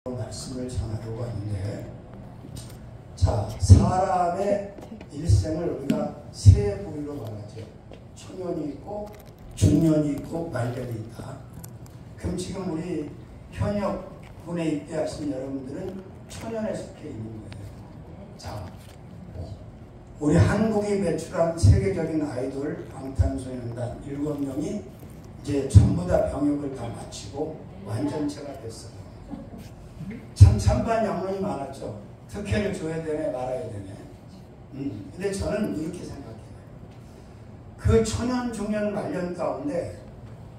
말씀을 전하려고 하는데, 자, 사람의 일생을 우리가 세 부위로 말하죠. 초년이 있고 중년이 있고 말년이 있다. 그럼 지금 우리 현역군에 입대하신 여러분들은 초년에 속해 있는 거예요. 자, 우리 한국이 배출한 세계적인 아이돌 방탄소년단 7명이 이제 전부 다 병역을 다 마치고 완전체가 됐어요. 참 찬반 양론이 많았죠. 특혜를 줘야 되네 말아야 되네. 근데 저는 이렇게 생각해요. 그 초년 중년 말년 가운데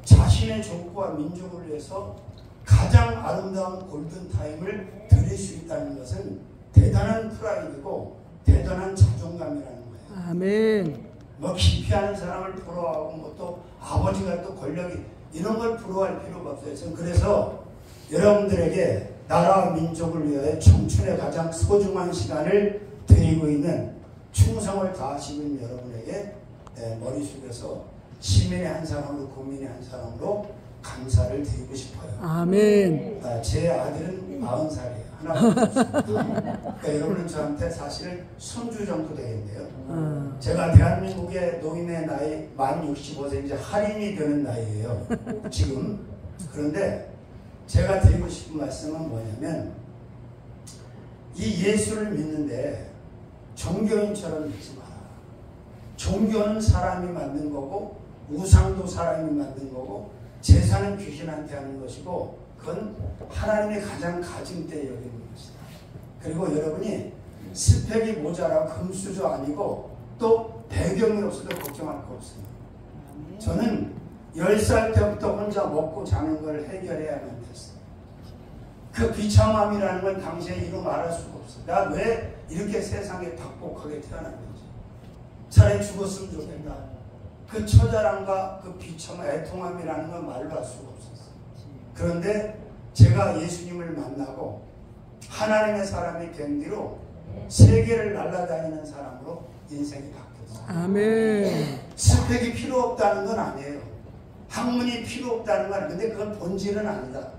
자신의 족보와 민족을 위해서 가장 아름다운 골든타임을 드릴 수 있다는 것은 대단한 프라이드고 대단한 자존감이라는 거예요. 아멘. 뭐 기피하는 사람을 부러워하고 뭐 또 아버지가 또 권력이 이런 걸 부러워할 필요가 없어요. 저는 그래서 여러분들에게 나라와 민족을 위해 청춘의 가장 소중한 시간을 드리고 있는 충성을 다하시는 여러분에게 머리 숙여서 시민의 한 사람으로 국민의 한 사람으로 감사를 드리고 싶어요. 아멘. 제 아들은 40살이에요. 하나밖에 없습니다. 그러니까 여러분은 저한테 사실 손주 정도 되겠네요. 제가 대한민국의 노인의 나이 만 65세 이제 할인이 되는 나이예요. 지금. 그런데 제가 드리고 싶은 말씀은 뭐냐면 이 예수를 믿는데 종교인처럼 믿지 마라. 종교는 사람이 만든 거고 우상도 사람이 만든 거고 제사는 귀신한테 하는 것이고 그건 하나님의 가장 가증되게 여기는 것이다. 그리고 여러분이 스펙이 모자라고 금수저 아니고 또 배경이 없어도 걱정할 거 없습니다. 저는 10살 때부터 혼자 먹고 자는 걸 해결해야만 됐어요. 그 비참함이라는 건 당시에 이루 말할 수가 없어요. 나 왜 이렇게 세상에 박복하게 태어났는지. 차라리 죽었으면 좋겠다. 그 처절함과 그 비참함, 애통함이라는 건 말로 할 수가 없었어요. 그런데 제가 예수님을 만나고 하나님의 사람이 된 뒤로 세계를 날아다니는 사람으로 인생이 바뀌었어요. 아멘. 스펙이 필요 없다는 건 아니에요. 학문이 필요 없다는 건 아닌데 그건 본질은 아니다.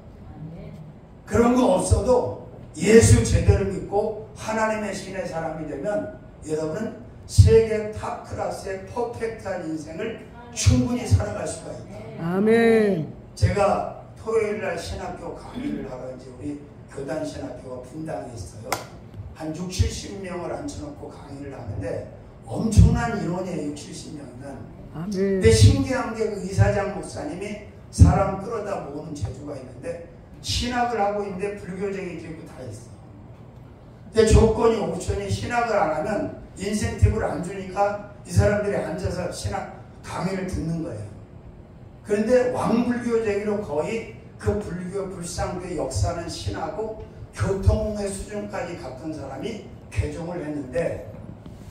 그런 거 없어도 예수 제대로 믿고 하나님의 신의 사람이 되면 여러분은 세계 탑 클래스의 퍼펙트한 인생을 충분히 살아갈 수가 있다. 아멘. 제가 토요일날 신학교 강의를 하러 이제 우리 교단 신학교가 분당에 있어요. 한 60, 70명을 앉혀놓고 강의를 하는데 엄청난 인원이에요. 70명이면. 아멘. 근데 신기한 게 그 이사장 목사님이 사람 끌어다 모으는 재주가 있는데 신학을 하고 있는데 불교적인 교육도 다 있어. 근데 조건이 옵션이 신학을 안 하면 인센티브를 안 주니까 이 사람들이 앉아서 신학 강의를 듣는 거예요. 그런데 왕불교적으로 거의 그 불교 불상교의 역사는 신하고 교통의 수준까지 갔던 사람이 개종을 했는데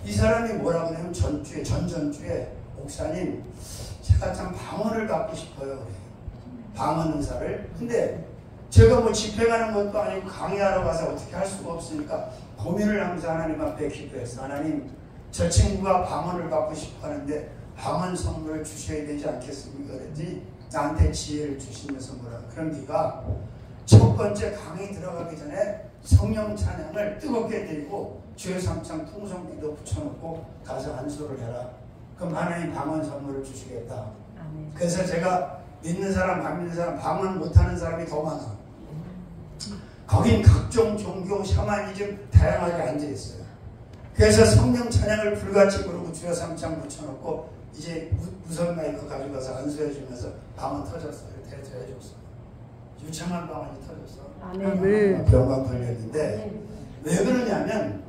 이 사람이 뭐라고 하냐면 전전주에 목사님 제가 참 방언을 받고 싶어요. 그래요. 방언 은사를. 근데 제가 뭐 집회 가는 것도 아니고 강의하러 가서 어떻게 할 수가 없으니까 고민을 하면서 하나님 앞에 기도했어. 하나님 저 친구가 방언을 받고 싶어 하는데 방언 선물을 주셔야 되지 않겠습니까? 그랬더니 나한테 지혜를 주시면서 뭐라. 그럼 네가 첫 번째 강의 들어가기 전에 성령 찬양을 뜨겁게 드리고 주의 삼창 통성기도 붙여놓고 가서 안수를 해라. 그럼 하나님 방언 선물을 주시겠다. 그래서 제가 믿는 사람, 안 믿는 사람, 방언 못하는 사람이 더 많아. 거긴 각종 종교, 샤머니즘 다양하게 앉아있어요. 그래서 성령 찬양을 불같이 부르고 주여 삼창 붙여놓고 이제 무선 마이크 가져가서 안수해주면서 방언 터졌어요. 대처해줬어요. 유창한 방언이 터졌어. 아멘. 병감 걸렸는데 왜 그러냐면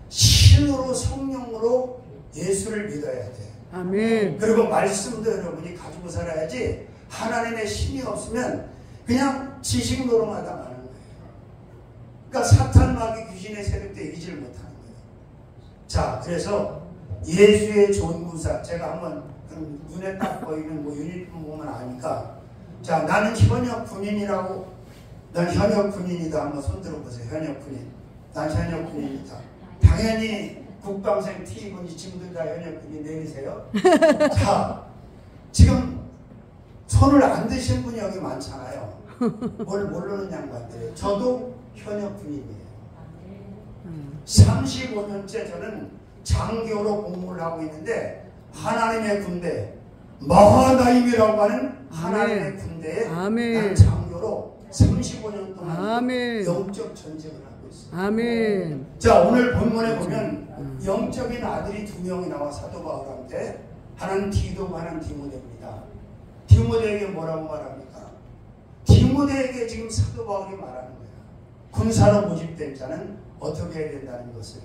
신으로 성령으로 예수를 믿어야 돼. 아멘. 그리고 말씀도 여러분이 가지고 살아야지 하나님의 신이 없으면 그냥 지식 노름하다 마는 거예요. 그러니까 사탄 마귀 귀신의 세력도 이기지를 못하는 거예요. 자, 그래서 예수의 존구사 제가 한번 눈에 딱 보이는 뭐 유니폼 보면 아니까 자, 나는 현역 군인이라고 난 현역 군인이다. 한번 손 들어보세요. 현역 군인. 난 현역 군인이다. 당연히 국방생 티 입은 이 친구들 다 현역 군인 내리세요. 자, 지금 손을 안 드신 분이 여기 많잖아요. 뭘 모르는 양반들이에요. 저도 현역군인이에요. 35년째 저는 장교로 복무를 하고 있는데 하나님의 군대 마하나임이라고 하는 하나님의 군대에 나는 장교로 35년 동안 영적 전쟁을 하고 있어요. 아멘. 자, 오늘 본문에 보면 영적인 아들이 2명이 나와 사도 바울한테, 하나는 디도고 하나는 디모데입니다. 디모데에게 뭐라고 말합니까? 디모데에게 지금 사도 바울이 말하는 거예요. 군사로 모집된 자는 어떻게 해야 된다는 것을.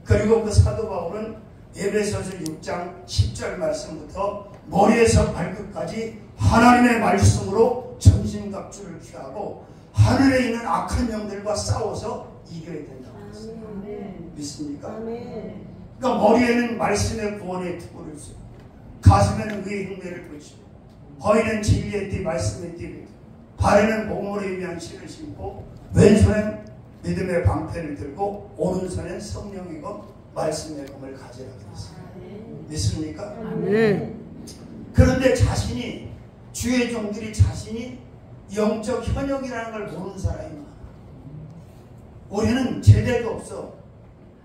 그리고 그 사도 바울은 에베소서 6장 10절 말씀부터 머리에서 발끝까지 하나님의 말씀으로 전신갑주를 취하고 하늘에 있는 악한 영들과 싸워서 이겨야 된다고 했어요. 믿습니까? 그러니까 머리에는 말씀의 구원의 투구를 쓰고, 가슴에는 의의 흉내를 붙이고, 허리는 진리의 띠 말씀의 띠를, 발에는 복음으로 위한 신을 신고, 왼손엔 믿음의 방패를 들고, 오른손엔 성령이고 말씀의 검을 가지라고 했어요. 믿습니까? 그런데 자신이, 주의 종들이 자신이 영적 현역이라는 걸 모르는 사람이 많아. 우리는 제대도 없어.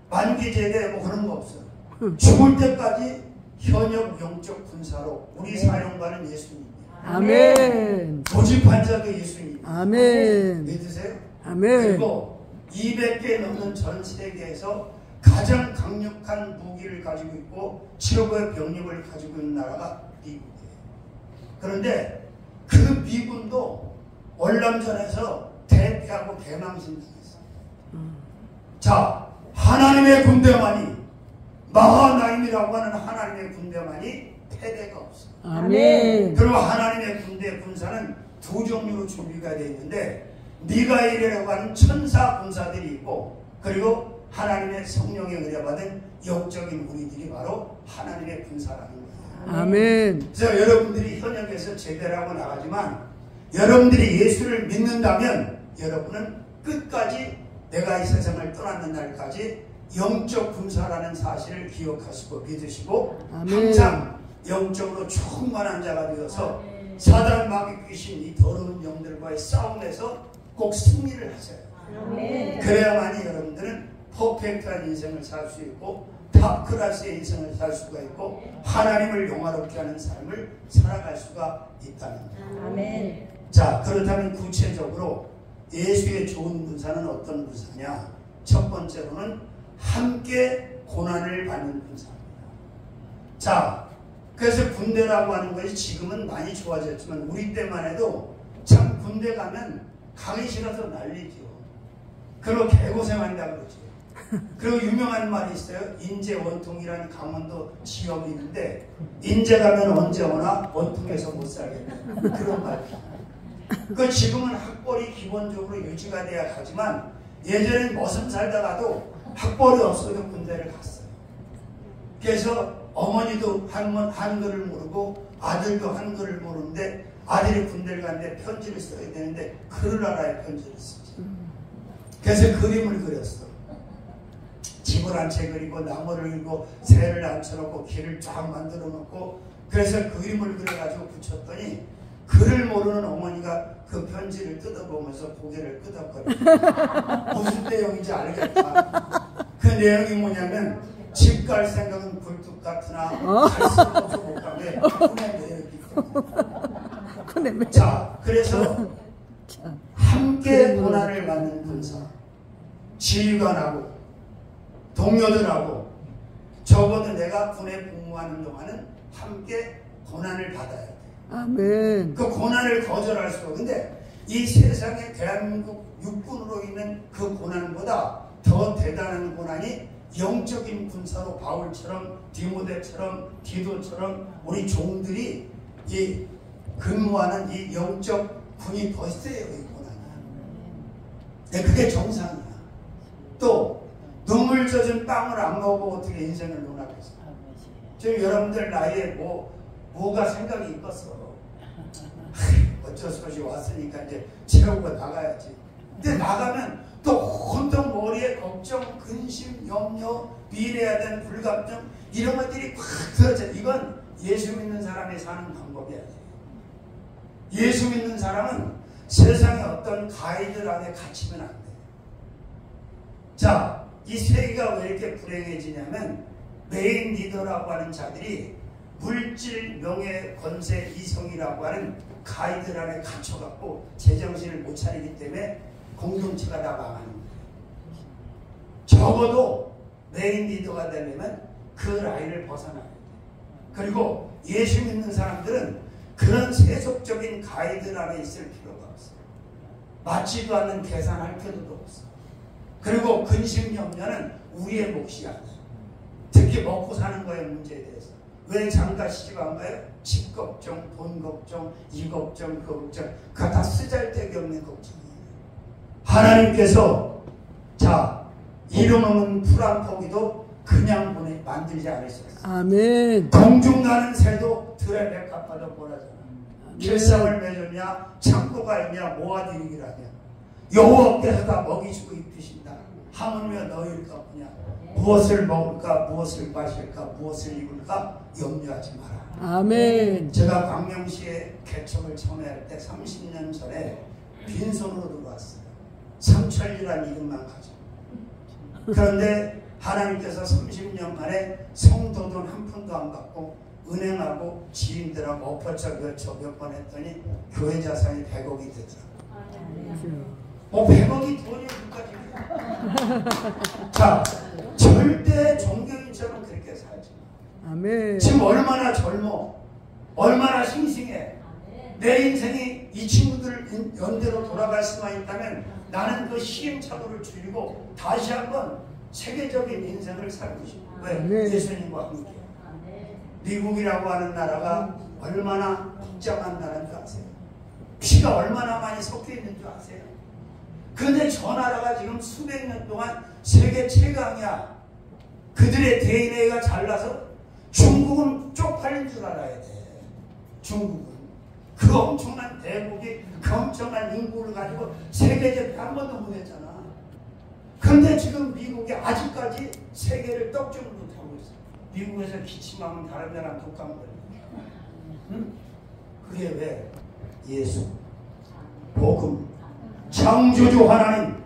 만기 제대 뭐 그런 거 없어. 죽을 때까지 현역 영적 군사로 우리 사령관은 예수님이에요. 아멘. 모집한 자도 예수님. 아멘. 믿으세요? 아멘. 그리고 200개 넘는 전 세계에서 가장 강력한 무기를 가지고 있고 최고의 병력을 가지고 있는 나라가 미국이에요. 그런데 그 미군도 월남전에서 대패하고 개망신당했어요. 자, 하나님의 군대만이, 마하나임이라고 하는 하나님의 군대만이 패배가 없어요. 아멘. 그리고 하나님의 군대 군사는 두 종류로 준비가 되어 있는데, 미가엘이라고 하는 천사 군사들이 있고, 그리고 하나님의 성령에 의뢰받은 영적인 우리들이 바로 하나님의 군사라는 거예요. 아멘. 그래서 여러분들이 현역에서 제대를 하고 나가지만, 여러분들이 예수를 믿는다면 여러분은 끝까지 내가 이 세상을 떠나는 날까지 영적 군사라는 사실을 기억하시고 믿으시고, 항상 영적으로 충만한 자가 되어서 사단 마귀 귀신 이 더러운 영들과의 싸움에서 꼭 승리를 하세요. 그래야만이 여러분들은 퍼펙트한 인생을 살 수 있고 탑클래스의 인생을 살 수가 있고 하나님을 영화롭게 하는 삶을 살아갈 수가 있다는 거예요. 자, 그렇다면 구체적으로 예수의 좋은 군사는 어떤 군사냐? 첫 번째로는 함께 고난을 받는 군사입니다. 자, 그래서 군대라고 하는 것이 지금은 많이 좋아졌지만 우리 때만 해도 참 군대 가면 가기 싫어서 난리죠. 그리고 개고생한다 그러지. 그리고 유명한 말이 있어요. 인제 원통이라는 강원도 지역이 있는데 인제 가면 언제 오나 원통에서 못 살겠다. 그런 말이에요. 그 지금은 학벌이 기본적으로 유지가 돼야 가지만 예전엔 머슴 살다가도 학벌이 없어도 군대를 갔어요. 그래서 어머니도 한글을 모르고 아들도 한글을 모르는데 아들이 군대를 갔는데 편지를 써야 되는데 글을 알아야 편지를 쓰지. 그래서 그림을 그렸어. 집을 한 채 그리고 나무를 그리고 새를 앉혀놓고 길을 쫙 만들어 놓고 그래서 그림을 그려가지고 붙였더니 글을 모르는 어머니가 그 편지를 뜯어보면서 고개를 끄덕거려. 무슨 내용인지 알겠다. 그 내용이 뭐냐면 집 갈 생각은 굴뚝 같으나 갈 수가 없어 못 가게 꿈의 내용이. 자, 그래서 함께 고난을 받는 군사, 지휘관하고 동료들하고 적어도 내가 군에 복무하는 동안은 함께 고난을 받아야 돼. 아멘. 그 고난을 거절할 수가. 근데 이 세상에 대한민국 육군으로 있는 그 고난보다 더 대단한 고난이 영적인 군사로 바울처럼 디모데처럼 디도처럼 우리 종들이 이 근무하는 이 영적 군이 더 세요. 이 고난이. 그게 정상이야. 또 눈물 젖은 빵을 안 먹고 어떻게 인생을 논하겠어. 지금 여러분들 나이에 뭐가 생각이 있겠어. 어쩔 수 없이 왔으니까 이제 채우고 나가야지. 근데 나가면 또 온통 머리에 걱정, 근심, 염려, 미래에 대한 불감정 이런 것들이 확 들어져. 이건 예수 믿는 사람이 사는 방법이야. 예수 믿는 사람은 세상의 어떤 가이드 안에 갇히면 안 돼. 자, 이 세계가 왜 이렇게 불행해지냐면 메인 리더라고 하는 자들이 물질, 명예, 권세, 이성이라고 하는 가이드 안에 갇혀갖고 제정신을 못 차리기 때문에 공동체가 다 망하는 거예요. 적어도 메인 리더가 되려면 그 라인을 벗어나야 돼요. 그리고 예수 믿는 사람들은 그런 세속적인 가이드 안에 있을 필요가 없어요. 맞지도 않는 계산할 필요도 없어요. 그리고 근심염려는 우리의 몫이 아니에요. 특히 먹고 사는 거의 문제에 대해서. 왜 장가 시집 안 가요? 집 걱정, 돈 걱정, 이 걱정, 그 걱정. 그거 다 쓰잘데기 없는 걱정이에요. 하나님께서 자, 이름 없는 풀 한 포기도 그냥 만들지 않으셨어요. 아멘. 공중 나는 새도 들의 백합화도 보라잖아. 길상을 맺었냐, 창고가 있냐, 모아드리기라냐. 여호와께서 다 먹이시고 입히신다. 하물며 너희일까 보냐. 무엇을 먹을까, 무엇을 마실까, 무엇을 입을까 염려하지 마라. 아멘. 제가 광명시에 개척을 처음에 할 때 30년 전에 빈손으로 들어왔어요. 삼천리란 이름만 가지고. 그런데 하나님께서 30년 만에 성도돈 한 푼도 안 받고 은행하고 지인들하고 엎어쳐 몇 번 했더니 교회 자산이 100억이 되더라고요. 100억이 돈이 어디까지. 자, 절대 종교인처럼 그렇게 살지 마. 아멘. 지금 얼마나 젊어, 얼마나 싱싱해. 내 인생이 이 친구들 연대로 돌아갈 수만 있다면 나는 그 시행착오를 줄이고 다시 한번 세계적인 인생을 살고 싶어. 왜? 예수님과 함께. 미국이라고 하는 나라가 얼마나 복잡한 나라인 줄 아세요? 피가 얼마나 많이 섞여 있는 줄 아세요? 그런데 저 나라가 지금 수백 년 동안 세계 최강이야. 그들의 DNA가 잘나서 중국은 쪽팔린 줄 알아야 돼. 중국은. 그 엄청난 대국이 그 엄청난 인구를 가지고 세계적 한 번도 못했잖아. 그런데 지금 미국이 아직까지 세계를 떡주를 못하고 있어. 미국에서 기침하면 다른 데랑 독감 걸려. 응? 그게 왜? 예수, 복음, 창조주 하나님,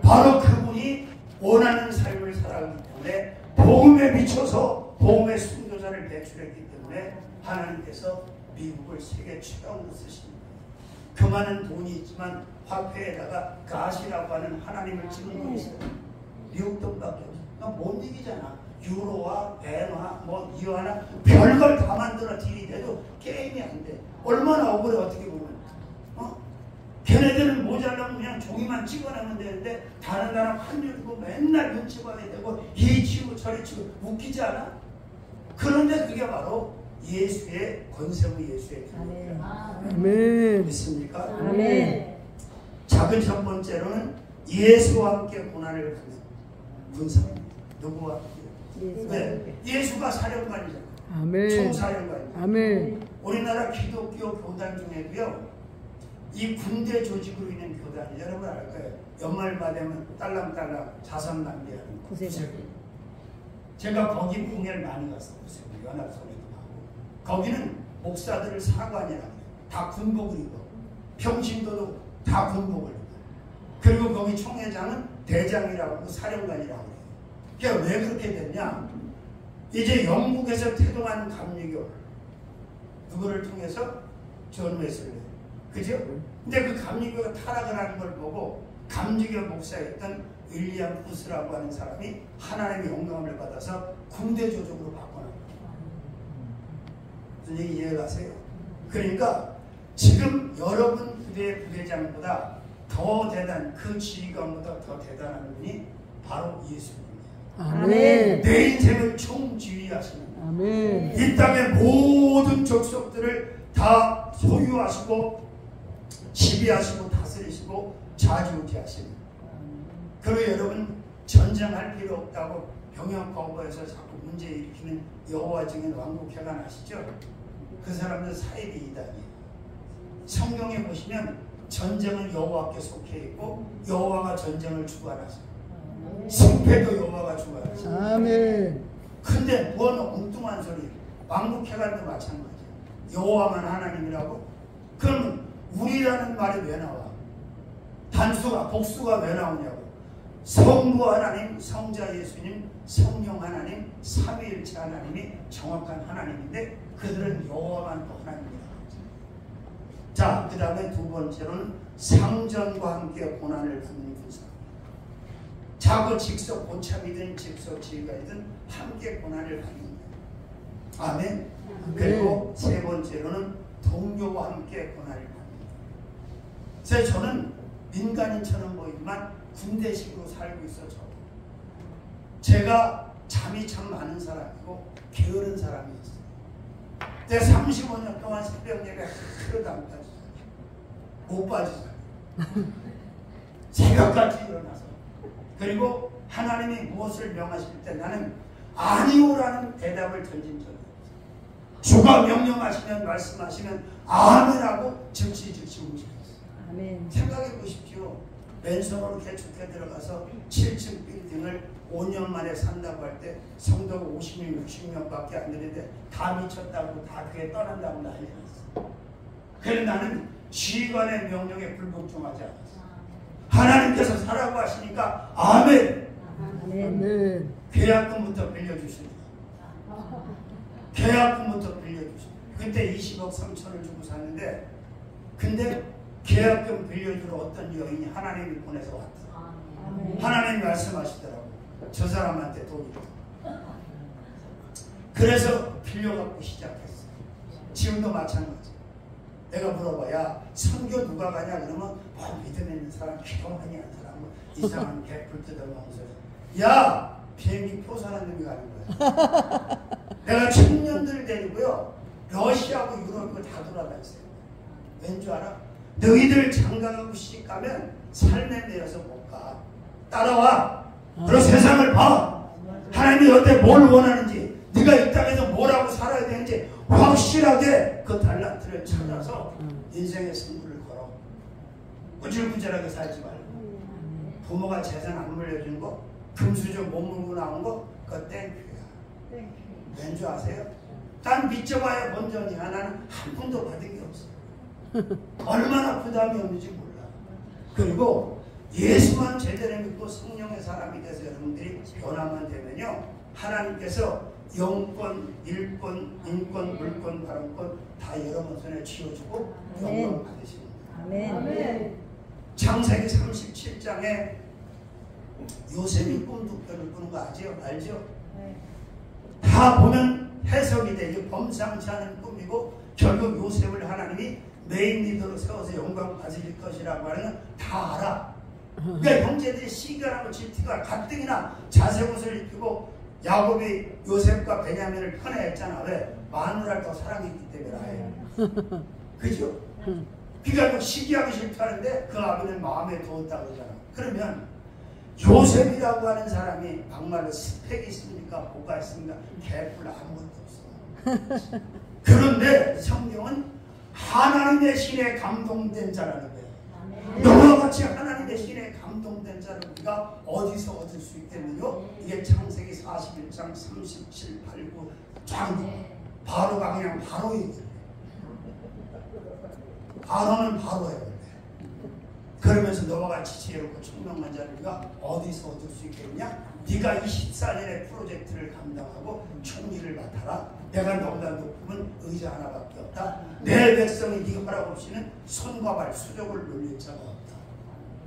바로 그분이 원하는 삶을 살아가기 때문에 복음에 미쳐서 복음의 순교자를 배출했기 때문에 하나님께서 미국을 세계 최강으로 쓰십니다. 그 많은 돈이 있지만 화폐에다가 가시라고 하는 하나님을 찍은 거 있어요. 미국 돈밖에 없어. 못 이기잖아. 유로와 엔화, 뭐 이화나 별걸 다 만들어 들이대도 게임이 안 돼. 얼마나 억울해 어떻게 보면. 걔네들은 모자라면 그냥 종이만 찍어내면 되는데 다른 나라 환율 주고 맨날 눈치 봐야 되고 이 치고 저리 치고 웃기지 않아? 그런데 그게 바로 예수의 권세고 예수의 교회입니다. 아멘. 믿습니까? 아멘. 작은 첫 번째로는 예수와 함께 고난을 받는 군사입니다. 누구와 함께? 왜? 예수가 사령관이잖아요. 아멘. 총사령관이잖아요. 아멘. 우리나라 기독교 교단 중에도요, 이 군대 조직으로 있는 교단이 여러분 알 거예요. 연말만 되면 딸랑딸랑 자선 낭비하는 구세군. 제가 거기 공연을 많이 갔어요. 구세군 연합선에도 가고. 거기는 목사들을 사관이라고 해요. 다 군복을 입어. 평신도도 다 군복을 입어. 그리고 거기 총회장은 대장이라고 하고 사령관이라고 해요. 그러니까 왜 그렇게 됐냐? 이제 영국에서 태동한 감리교 누구를 통해서? 존 웨슬리. 그죠? 근데 그 감리교가 타락을 하는 걸 보고 감리교 목사였던 윌리엄 부스라고 하는 사람이 하나님의 영감을 받아서 군대 조직으로 바꿔놨어요. 무슨 얘기 이해가세요? 그러니까 지금 여러분 부대 부대장보다 더 대단, 그 지휘관보다 더 대단한 분이 바로 예수님이에요. 아멘. 내 인생을 총지휘하시는 아멘. 이 땅의 모든 족속들을 다 소유하시고 지배하시고 다스리시고 좌지우지하시는. 그리고 여러분 전쟁할 필요 없다고 병역 거부해서 자꾸 문제 일으키는 여호와 증인 왕국회관 아시죠? 그 사람들 사이비 이단이에요. 성경에 보시면 전쟁은 여호와께 속해 있고 여호와가 전쟁을 주관하세요. 승패도 여호와가 주관하세요. 아멘. 근데 뭔 엉뚱한 소리. 왕국회관도 마찬가지야. 여호와만 하나님이라고? 그럼 우리라는 말이 왜 나와? 단수가 복수가 왜 나오냐고. 성부 하나님, 성자 예수님, 성령 하나님, 삼위일체 하나님이 정확한 하나님인데 그들은 여호와만 또 하나님입니다. 자, 그 다음에 두 번째로는 상전과 함께 고난을 받는 군사. 자고 직속 고참이든 직속 지휘관이든 함께 고난을 받는 거예요. 아멘. 그리고 세 번째로는 동료와 함께 고난을 받는 거예요. 그래서 저는 민간인처럼 보이지만 군대식으로 살고 있어. 제가 잠이 참 많은 사람이고 게으른 사람이었어요. 내가 35년 동안 새벽 예배 하루도 안 빠지잖아요. 못 빠지잖아요. 새벽까지 일어나서. 그리고 하나님이 무엇을 명하실 때 나는 아니오라는 대답을 던진 적이 없어요. 주가 명령하시면 말씀하시면 아멘하고 즉시 움직였어요. 아멘. 생각해 보십시오. 맨손으로 개축해 들어가서 7층 빌딩을 5년 만에 산다고 할 때 성도가 50명, 60명밖에 안 되는데 다 미쳤다고 다 그게 떠난다고 난리 났어. 그래서 나는 지휘관의 명령에 불복종하지 않았어. 하나님께서 사라고 하시니까 아멘. 아멘. 계약금부터 빌려주십니다. 계약금부터 빌려주십니다. 그때 20억 3천을 주고 샀는데 근데 계약금 빌려주러 어떤 여인이 하나님이 보내서 왔다. 하나님이 말씀하시더라고. 저 사람한테 돈이 있다. 그래서 빌려갖고 시작했어. 지금도 마찬가지. 내가 물어봐야 선교 누가 가냐 그러면 믿음 있는 사람, 기도 많이 하는 사람, 이상한 개풀 뜯어먹으면서 야! 비행기 표 사는 놈이 가는 거야. 내가 청년들 데리고요 러시아하고 유럽을 다 돌아다녔어요. 왠 줄 알아? 너희들 장가가고 시집 가면 삶에 대해서 못 가. 따라와. 그리고 세상을 봐. 하나님이 너한테 뭘 원하는지, 네가 이 땅에서 뭐라고 살아야 되는지 확실하게 그 달란트를 찾아서 인생의 승부를 걸어. 꾸질꾸질하게 살지 말고. 부모가 재산 안 물려준 거, 금수저 못 물고 나온 거, 그거 땡큐야. 왠 줄 아세요? 난 믿져봐야 본전이야. 나는 한 푼도 받은 게 없어. 얼마나 부담이 없는지 몰라. 그리고 예수만 제대로 믿고 성령의 사람이 돼서 여러분들이 변화만 되면요 하나님께서 영권, 일권, 인권, 물권, 발언권 다 여러분 손에 쥐어주고 영광 받으십니다. 아멘. 창세기 37장에 요셉이 꿈독변을 꾸는 거 알죠? 다 보면 해석이 되죠. 범상치 않은 꿈이고 결국 요셉을 하나님이 메인 리더로 세워서 영광 받으실 것이라고 하는 건 다 알아. 그러니까 형제들이 시기하고 질투가 가뜩이나 자색 옷을 입히고 야곱이 요셉과 베냐민을 편애했잖아. 왜? 마누라를 더 사랑했기 때문에 아예. 그죠? 그러니까 시기하기 싫다는데 그 아버지는 마음에 두었다고 그러잖아. 그러면 요셉이라고 하는 사람이 막말로 스펙이 있습니까? 뭐가 있습니까? 개뿔 아무것도 없어. 그런데 성경은 하나님의 신에 감동된 자라는 거예요. 너와 같이 하나님의 신에 감동된 자를 우리가 어디서 얻을 수 있겠느냐? 이게 창세기 41장 37, 8, 9 쫙 바로가 그냥 바로 얘기해. 바로는 바로 해요. 그러면서 너와 같이 지혜롭고 총명한 자를 우리가 어디서 얻을 수 있겠냐? 네가 24년의 프로젝트를 감당하고 총리를 맡아라. 내가 너보다 높으면 의자 하나밖에 없다. 내 백성이 네 허락 없이는 손과 발 수족을 놀릴 자가 없다.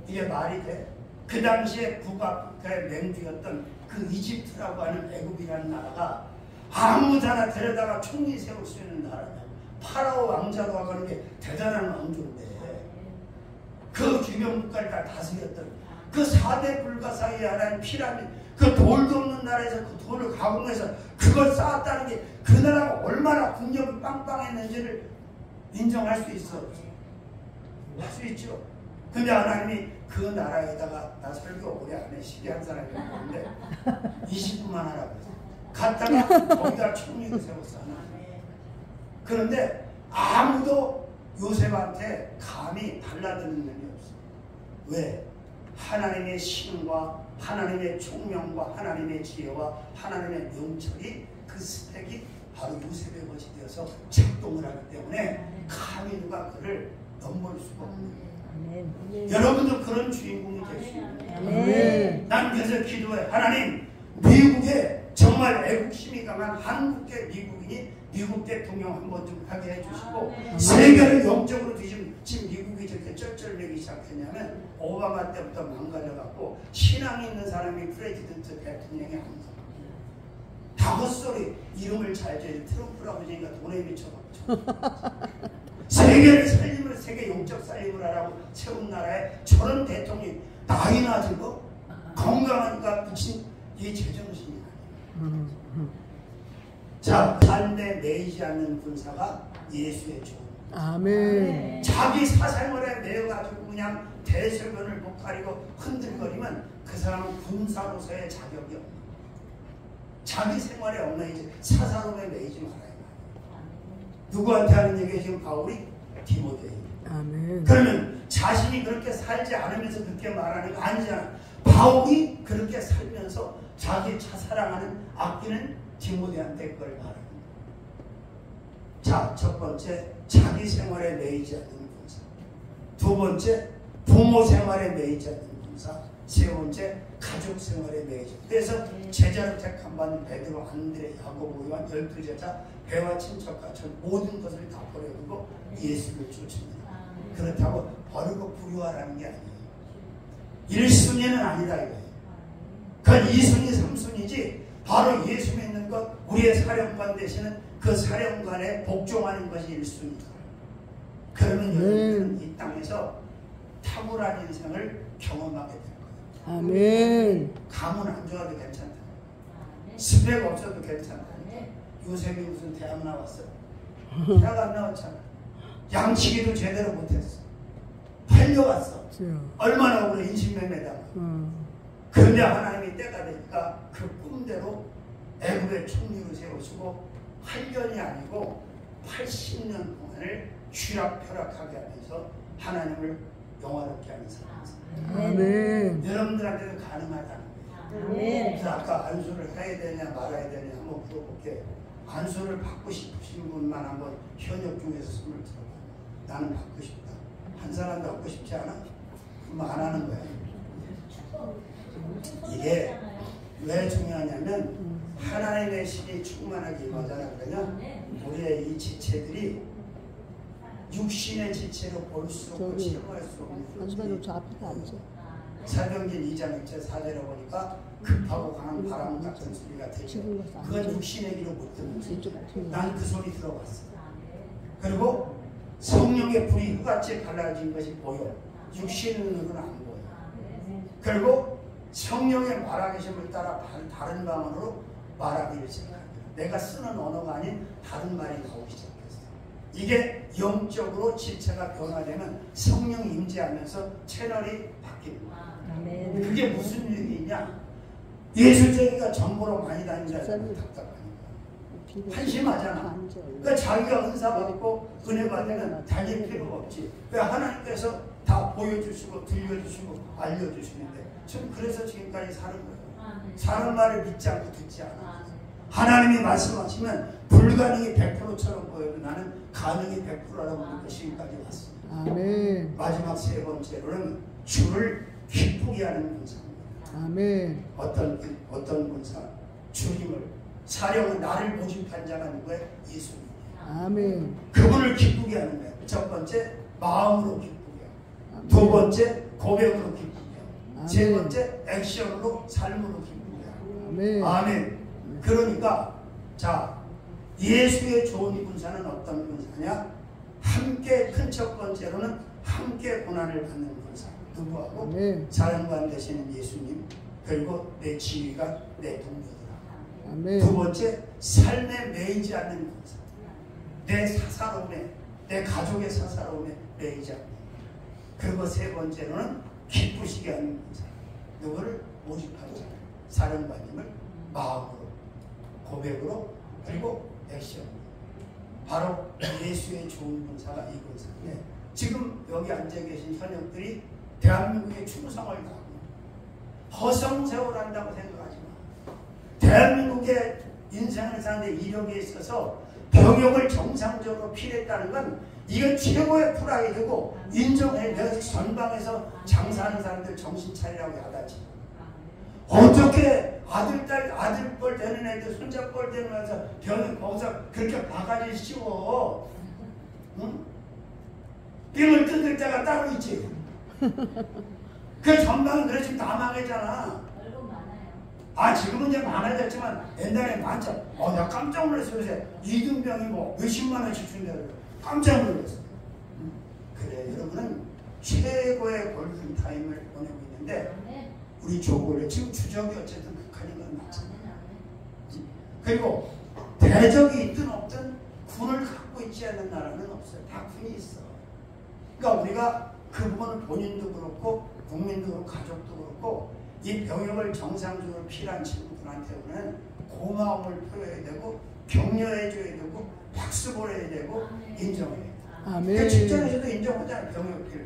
이게 말이 돼? 그 당시에 북아프리카의 맹주였던 그 이집트라고 하는 애굽이라는 나라가 아무데나 데려다가 총리 세울 수 있는 나라냐. 파라오 왕자로 하는 게 대단한 왕조인데 그 주변 국가를 다 다스렸던 그 4대 불가사의 하나님 피라미드, 그 돌도 없는 나라에서 그 돌을 가공해서 그걸 쌓았다는 게 그 나라가 얼마나 국력이 빵빵했는지를 인정할 수 있어. 할 수 있죠. 근데 하나님이 그 나라에다가 나 설교 오래 안 해. 시기한 사람이 있는데 20분만 하라고 해서 갔다가 거기다 총리를 세웠어. 그런데 아무도 요셉한테 감히 달라드는 면이 없어. 왜? 하나님의 신과 하나님의 총명과 하나님의 지혜와 하나님의 명철이 그 스펙이 바로 요셉의 것이 되어서 작동을 하기 때문에 감히 누가 그를 넘볼 수가 없는 거예요. 여러분도 그런 주인공이 될 수 있는 거예요. 난 그래서 기도해. 하나님, 미국에 정말 애국심이 강한 한국계 미국인이 미국 대통령 한번 좀 하게 해주시고, 세계를 영적으로 뒤집은, 지금 미국이 저렇게 쩔쩔매기 시작했냐면 오바마 때부터 망가져갖고 신앙이 있는 사람이 프레지던트 대통령이 아니다. 다 헛소리. 이름을 잘 지어야지. 트럼프라고 하니까 돈에 미쳐가지고 세계를 살림을, 세계 영적 살림을 하라고 세운 나라에 저런 대통령이 나이나 들고 건강하니까 미친 이 제정신이 아니에요. 자, 삶에 매이지 않는 군사가 예수의 종. 아멘. 자기 사생활에 매여가지고 그냥 대소변을 못 가리고 흔들거리면 그 사람은 군사로서의 자격이 없는, 자기 생활에 얽매이지, 사사로움에 매이지 말아야 해요. 누구한테 하는 얘기가 지금 바울이 디모데에게. 아멘. 그러면 자신이 그렇게 살지 않으면서 그렇게 말하는 거 아니잖아. 바울이 그렇게 살면서 자기 사랑하는, 아끼는 디모데한테 그걸 말합니다. 자, 첫 번째, 자기 생활에 매이지 않는 군사. 두 번째, 부모 생활에 매이지 않는 군사. 세 번째, 가족 생활에 매이지. 그래서 제자로 택함받은 베드로, 안드레, 야고보, 요한 12제자, 배와 친척과 전 모든 것을 다 버려두고 예수를 쫓습니다. 그렇다고 버리고 부유하라는 게 아니에요. 1순위는 아니다 이거예요. 그건 2순위, 3순위지. 바로 예수 믿는 것, 우리의 사령관 되시는 그 사령관에 복종하는 것이 1순위다. 그러면 여러분들은 이 땅에서 탁월한 인생을 경험하게 될 거예요. 아멘. 감은 안 좋아도 괜찮다. 스펙 없어도 괜찮다. 요셉이 무슨 대학 나왔어? 대학 안 나왔잖아. 양치기도 제대로 못했어. 팔려갔어. 얼마나 오래 인신매매다가. 그런데 하나님이 때가 되니까 그 꿈대로 애굽의 총리로 세우시고 8년이 아니고 80년 동안을 쥐락펴락하게 하면서 하나님을 영화롭게 하는 사람이었어요. 아멘. 여러분들한테는 가능하다는 거예요. 그래서 아까 안수를 해야 되냐 말아야 되냐 한번 물어볼게요. 안수를 받고 싶으신 분만 한번 현역 중에서 손을 들어봐. 나는 받고 싶다. 한 사람도 받고 싶지 않아? 그럼 안 하는 거야. 이게 왜 중요하냐면 하나님의 신이 충만하게 임하잖아. 그러냐? 우리의 이 지체들이 육신의 지체로 볼 수 없고 체험할 수 없는 저 앞에 앉아. 사도행전 2장 1절 4절에 보니까 급하고 강한 바람 같은 소리가 들죠. 그건 육신의 귀로 못 듣는 소리. 난 그 소리 들어봤어. 그리고 성령의 불이 흑같이 갈라진 것이 보여. 육신으로는 안 보여. 그리고 성령의 말하계심을 따라 다른 방언으로 말하기를 시작합니다. 내가 쓰는 언어가 아닌 다른 말이 나오기 시작했어요. 이게 영적으로 지체가 변화되면 성령 임재하면서 채널이 바뀝니다. 그게 무슨 얘기냐? 예수쟁이가 전보로 많이 다니자면 답답하니까 한심하잖아. 그러니까 자기가 은사 받고 은혜 받으면 다닐 필요가 없지. 그러니까 하나님께서 다 보여주시고 들려주시고 알려주시는데 전 그래서 지금까지 사는 거예요. 사는 말을 믿지 않고 듣지 않아. 하나님이 말씀하시면 불가능이 100%처럼 보여도 나는 가능이 100%라고 믿고 지금까지 왔습니다. 아멘. 마지막 세 번째로는 주를 기쁘게 하는 군사입니다. 아멘. 어떤 군사? 주님을, 사령은 나를 모집한 자가 누구예요? 예수님. 아멘. 그분을 기쁘게 하는 거예요. 첫 번째 마음으로 기쁘게 하고, 두 번째 고백으로 기쁘게 하고, 세 번째 액션으로 삶으로 기쁘게 하고. 아멘. 아멘. 그러니까 자, 예수의 좋은 군사는 어떤 군사냐? 함께 큰 첫 번째로는 함께 고난을 받는 군사. 누구하고? 아멘. 사령관 되시는 예수님, 그리고 내 지위가 내 동료들하고. 아멘. 두 번째, 삶에 매이지 않는 군사. 내 사사로움에, 내 가족의 사사로움에 매이지 않는. 그리고 세 번째로는 기쁘시게 하는 군사. 누구를 모집하는 자, 사령관님을 마음으로, 고백으로, 그리고 액션. 바로 예수의 좋은 군사가 이 군사인데, 지금 여기 앉아 계신 현역들이 대한민국의 충성을 다하고 허송세월한다고 생각하지 마. 대한민국의 인생을 사는데 이력에 있어서 병역을 정상적으로 필했다는 건 이건 최고의 프라이드고 인정해. 내가 전방에서 장사하는 사람들 정신 차리라고 야단치. 어떻게 아들 뻘 되는 애들 손자 뻘 되면서 병이 거기서 그렇게 바가지를 씌워? 응? 병을 뜯을 때가 따로 있지. 그 전방은 그래 지금 다 망했잖아. 아 지금은 이제 많아졌지만 옛날에 많죠. 나 깜짝 놀랐어. 요새 이등병이 뭐 몇십만 원씩 준다고 깜짝 놀랐어. 그래 여러분은 최고의 골든타임을 보내고 있는데 우리 조국을 지금 주적이 어쨌든 북한인 건 맞잖아요. 그리고 대적이 있든 없든 군을 갖고 있지 않는 나라는 없어요. 다 군이 있어. 그러니까 우리가 그 부분을 본인도 그렇고 국민도 그렇고 가족도 그렇고 이 병역을 정상적으로 필요한 친구들한테는 고마움을 표해야 되고 격려해줘야 되고 박수 보내야 되고 인정해야 돼요. 아멘. 직장에서도 인정하잖아요. 병역 필요.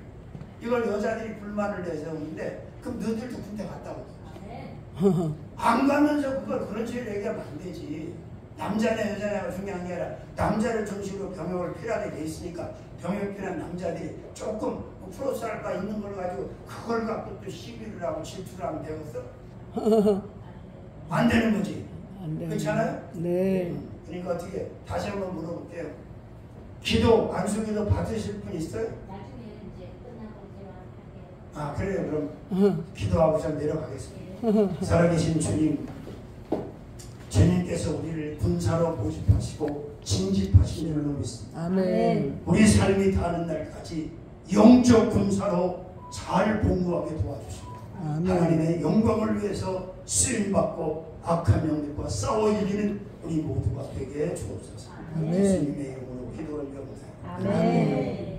이걸 여자들이 불만을 내서 오는데 그럼 너희들도 군대 갔다 오고 안 가면서 그걸 그런 식으로 얘기하면 안 되지. 남자냐 여자냐가 중요한 게 아니라 남자를 중심으로 병역을 필요하게 돼 있으니까 병역 필요한 남자들이 조금 플러스 알파 있는 걸 가지고 그걸 갖고 또 시비를 하고 질투를 하면 되겠어? 안 되는 거지. 그렇잖아요? 네. 그러니까 어떻게 다시 한번 물어볼게요. 기도 안수기도 받으실 분 있어요? 나중에 이제 끝나고 제가 할게요. 아 그래요. 그럼 기도하고 좀 내려가겠습니다. 살아계신 주님, 주님께서 우리를 군사로 모집하시고 징집하신 줄로 믿습니다. 아멘. 우리 삶이 닿는 날까지 영적 군사로 잘 복무하게 도와주시고 아멘. 하나님의 영광을 위해서 쓰임받고 악한 영들과 싸워 이기는 우리 모두가 되게 주옵소서. 아멘. 예수님의 이름으로 기도를 드립니다. 아멘.